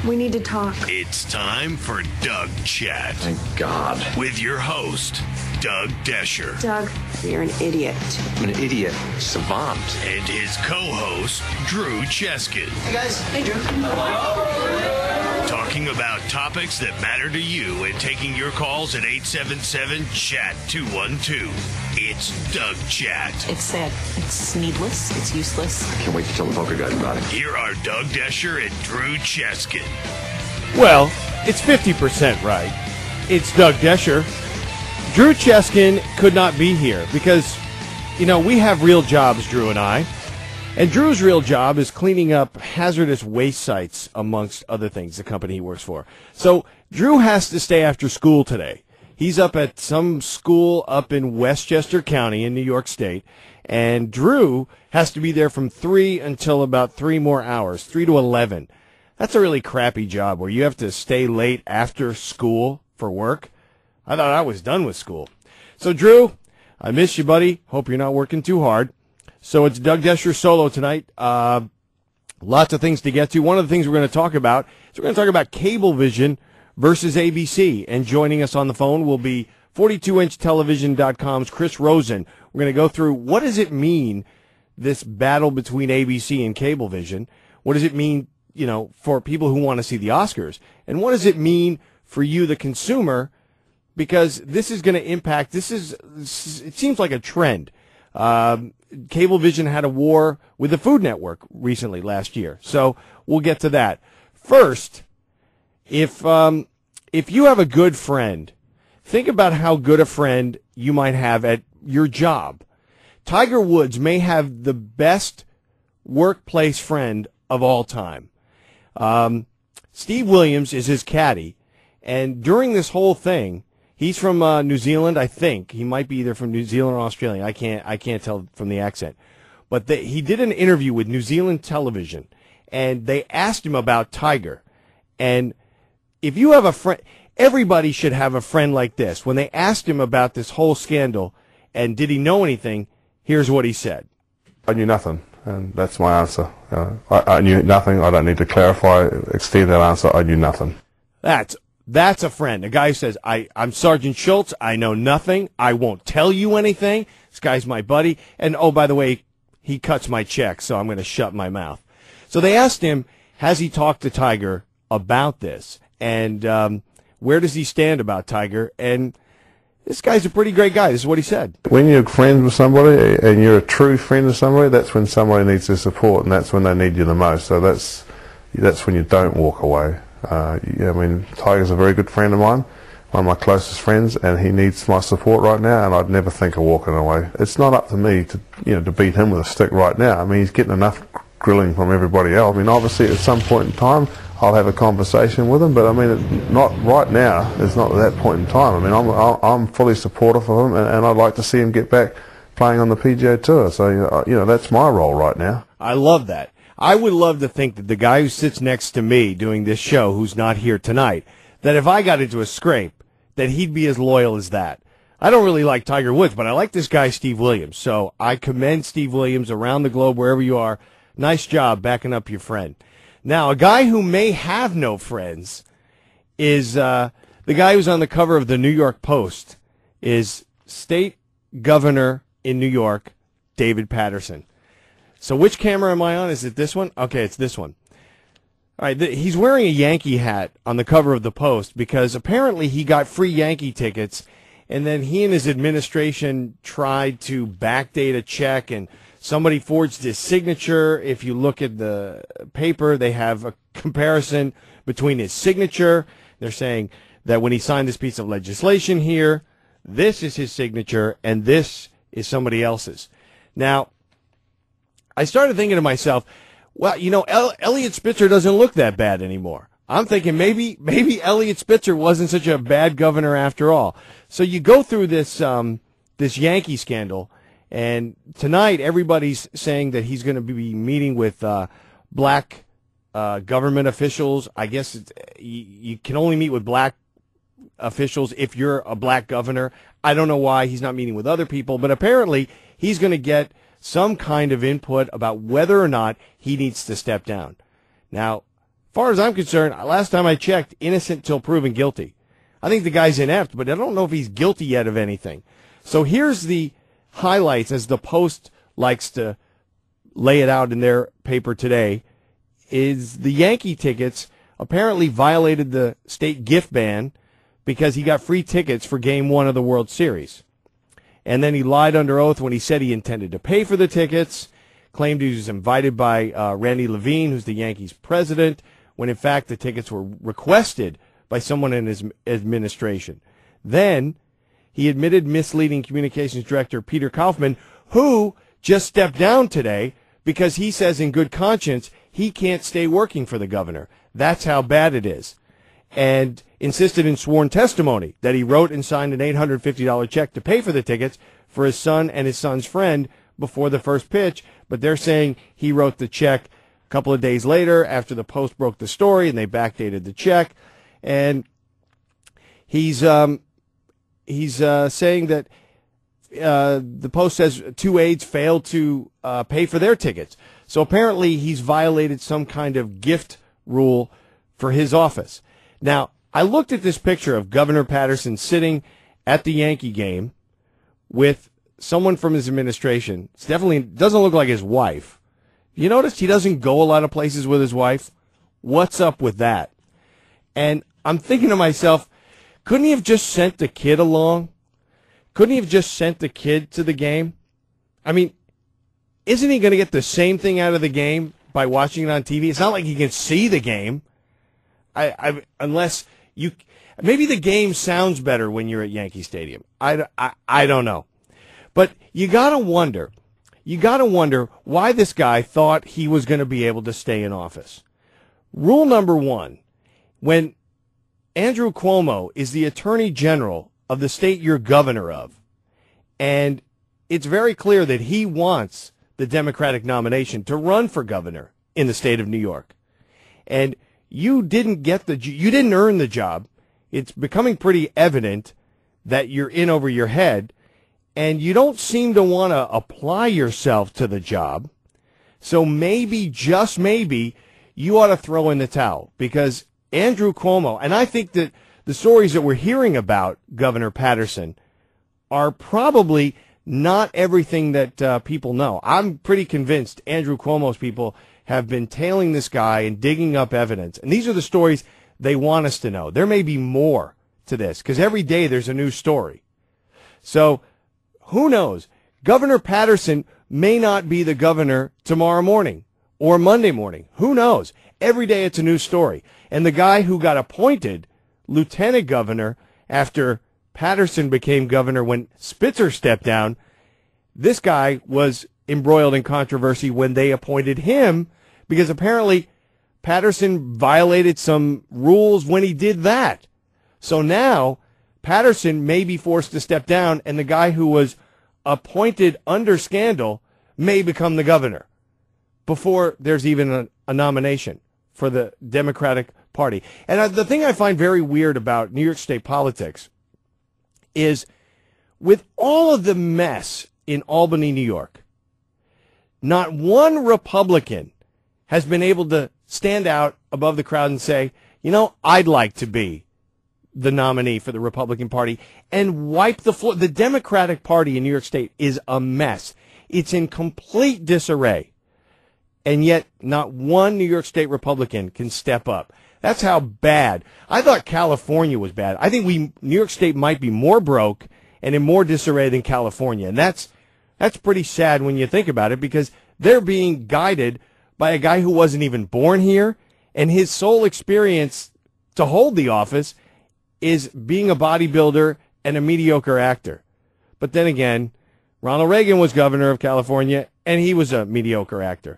We need to talk. It's time for Doug Chat. Thank God. With your host, Doug Desher. Doug, you're an idiot. I'm an idiot. Savant. And his co-host, Drew Cheskin. Hey guys. Hey Drew. Talking about topics that matter to you and taking your calls at 877-CHAT-212. It's Doug Chat. It's sad. It's needless. It's useless. I can't wait to tell the poker guys about it. Here are Doug Desher and Drew Cheskin. Well, it's 50% right. It's Doug Desher. Drew Cheskin could not be here because, you know, we have real jobs, Drew and I. And Drew's real job is cleaning up hazardous waste sites, amongst other things, the company he works for. So Drew has to stay after school today. He's up at some school up in Westchester County in New York State, and Drew has to be there from 3 until about 3 more hours, 3 to 11. That's a really crappy job where you have to stay late after school for work. I thought I was done with school. So, Drew, I miss you, buddy. Hope you're not working too hard. So it's Doug Desher solo tonight. Lots of things to get to. One of the things we're going to talk about is we're going to talk about Cablevision versus ABC. And joining us on the phone will be 42-inch televison.coms Chris Rosen. We're going to go through what does it mean, this battle between ABC and Cablevision? What does it mean, you know, for people who want to see the Oscars? And what does it mean for you, the consumer? Because this is going to impact, it seems like a trend. Cablevision had a war with the Food Network recently last year. So we'll get to that. First, if you have a good friend, think about how good a friend you might have at your job. Tiger Woods may have the best workplace friend of all time. Steve Williams is his caddy, and during this whole thing, he's from New Zealand, I think. He might be either from New Zealand or Australia. I can't tell from the accent. But he did an interview with New Zealand television, and they asked him about Tiger. And if you have a friend, everybody should have a friend like this. When they asked him about this whole scandal and did he know anything, here's what he said. I knew nothing, and that's my answer. I knew nothing. I don't need to clarify, extend that answer. I knew nothing. That's a friend. A guy who says, I'm Sergeant Schultz. I know nothing. I won't tell you anything. This guy's my buddy. And, oh, by the way, he cuts my check, so I'm going to shut my mouth. So they asked him, has he talked to Tiger about this? And where does he stand about Tiger? And this guy's a pretty great guy. This is what he said. When you're friends with somebody and you're a true friend of somebody, that's when somebody needs their support, and that's when they need you the most. So that's when you don't walk away. I mean, Tiger's a very good friend of mine, one of my closest friends, and he needs my support right now, and I'd never think of walking away. It's not up to me to beat him with a stick right now. I mean, he's getting enough grilling from everybody else. I mean, obviously at some point in time I'll have a conversation with him, but I mean, not right now. It's not at that point in time. I mean, I'm fully supportive of him, and I'd like to see him get back playing on the PGA Tour. So, that's my role right now. I love that. I would love to think that the guy who sits next to me doing this show, who's not here tonight, that if I got into a scrape, that he'd be as loyal as that. I don't really like Tiger Woods, but I like this guy, Steve Williams. So I commend Steve Williams around the globe, wherever you are. Nice job backing up your friend. Now, a guy who may have no friends is the guy who's on the cover of the New York Post is State Governor in New York, David Patterson. So which camera am I on? Is it this one? Okay, it's this one. All right, he's wearing a Yankee hat on the cover of the Post because apparently he got free Yankee tickets, and then he and his administration tried to backdate a check, and somebody forged his signature. If you look at the paper, they have a comparison between his signature. They're saying that when he signed this piece of legislation here, this is his signature, and this is somebody else's. Now, I started thinking to myself, well, Elliot Spitzer doesn't look that bad anymore. I'm thinking maybe Elliot Spitzer wasn't such a bad governor after all. So you go through this Yankee scandal, and tonight everybody's saying that he's going to be meeting with black government officials. I guess you can only meet with black officials if you're a black governor. I don't know why he's not meeting with other people, but apparently he's going to get some kind of input about whether or not he needs to step down. Now, far as I'm concerned, last time I checked, innocent till proven guilty. I think the guy's inept, but I don't know if he's guilty yet of anything. So here's the highlights, as the Post likes to lay it out in their paper today, is the Yankee tickets apparently violated the state gift ban because he got free tickets for Game 1 of the World Series. And then he lied under oath when he said he intended to pay for the tickets, claimed he was invited by Randy Levine, who's the Yankees president, when in fact the tickets were requested by someone in his administration. Then he admitted misleading communications director Peter Kaufman, who just stepped down today because he says in good conscience he can't stay working for the governor. That's how bad it is. And insisted in sworn testimony that he wrote and signed an $850 check to pay for the tickets for his son and his son's friend before the first pitch. But they're saying he wrote the check a couple of days later after the Post broke the story, and they backdated the check. And he's saying that the Post says two aides failed to pay for their tickets. So apparently he's violated some kind of gift rule for his office. Now, I looked at this picture of Governor Patterson sitting at the Yankee game with someone from his administration. It definitely doesn't look like his wife. You notice he doesn't go a lot of places with his wife? What's up with that? And I'm thinking to myself, couldn't he have just sent the kid along? Couldn't he have just sent the kid to the game? I mean, isn't he going to get the same thing out of the game by watching it on TV? It's not like he can see the game. Unless you, maybe the game sounds better when you're at Yankee Stadium. I don't know. But you got to wonder why this guy thought he was going to be able to stay in office. Rule number one, when Andrew Cuomo is the Attorney General of the state you're governor of, and it's very clear that he wants the Democratic nomination to run for governor in the state of New York, and you didn't earn the job. It's becoming pretty evident that you're in over your head, and you don't seem to want to apply yourself to the job. So maybe, just maybe, you ought to throw in the towel, because Andrew Cuomo, and I think that the stories that we're hearing about Governor Patterson are probably not everything that people know. I'm pretty convinced Andrew Cuomo's people have been tailing this guy and digging up evidence. And these are the stories they want us to know. There may be more to this, because every day there's a new story. So who knows? Governor Patterson may not be the governor tomorrow morning or Monday morning. Who knows? Every day it's a new story. And the guy who got appointed lieutenant governor after Patterson became governor when Spitzer stepped down, this guy was embroiled in controversy when they appointed him, because apparently Patterson violated some rules when he did that. So now Patterson may be forced to step down, and the guy who was appointed under scandal may become the governor before there's even a nomination for the Democratic Party. And the thing I find very weird about New York State politics is, with all of the mess in Albany, New York, not one Republican has been able to stand out above the crowd and say, you know, I'd like to be the nominee for the Republican Party, and wipe the floor. The Democratic Party in New York State is a mess. It's in complete disarray. And yet not one New York State Republican can step up. That's how bad. I thought California was bad. I think New York State might be more broke and in more disarray than California. And that's pretty sad when you think about it, because they're being guided by a guy who wasn't even born here, and his sole experience to hold the office is being a bodybuilder and a mediocre actor. But then again, Ronald Reagan was governor of California, and he was a mediocre actor.